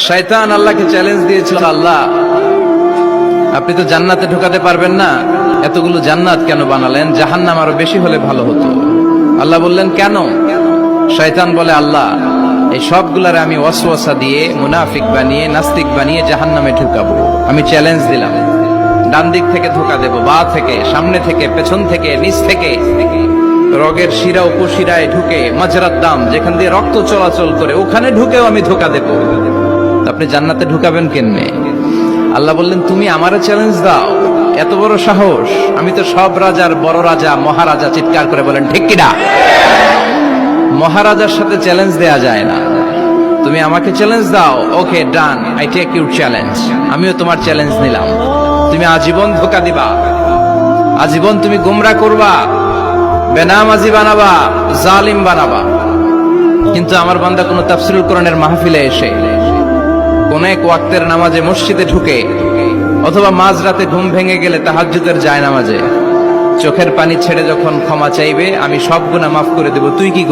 শয়তান আল্লাহকে চ্যালেঞ্জ দিয়েছিল, আল্লাহ আপনি তো জান্নাতে ঢোকাতে পারবেন না, এতগুলো জান্নাত কেন বানালেন? জাহান্নাম আরো বেশি হলে ভালো হতো। আল্লাহ বললেন কেন? শয়তান বলে, আল্লাহ এই সবগুলারে আমি ওয়াসওয়াসা দিয়ে মুনাফিক বানিয়ে নাস্তিক বানিয়ে জাহান্নামে ঢুকাবো। আমি চ্যালেঞ্জ দিলাম, ডান দিক থেকে ধোকা দেব, বা থেকে, সামনে থেকে, পেছন থেকে, নিচ থেকে, রগের শিরা উপশিরায় ঢুকে, মাজরার দাম যেখান দিয়ে রক্ত চলাচল করে ওখানে ঢুকেও আমি ধোকা দেব। আপনি জান্নাতে ঢুকাবেন কেমনে? আল্লাহ বললেন, তুমি আমারে চ্যালেঞ্জ দাও, এত বড় সাহস? আমি তো সব রাজার বড় রাজা, মহারাজা। চিৎকার করে বলেন ঠিক কিনা? মহারাজার সাথে চ্যালেঞ্জ দেয়া যায় না। তুমি আমাকে চ্যালেঞ্জ দাও, ওকে ডান, আই টেক ইউর চ্যালেঞ্জ। আমিও তোমার চ্যালেঞ্জ নিলাম। তুমি আজীবন ধোকা দিবা, আজীবন তুমি গুমরা করবা, বেনামাজি বানাবা, জালিম বানাবা। কিন্তু আমার বান্দা কোন তাফসীরুল কোরআনের মাহফিলে এসে, কোন এক ওয়াক্তের নামাজে মসজিদে ঢুকে, অথবা মাঝরাতে ঘুম ভেঙে গেলে তাহাজ্জুদের জায়নামাজে চোখের পানি ছেড়ে যখন ক্ষমা চাইবে, আমি সব গুনাহ মাফ করে দেব, তুই কি করবি?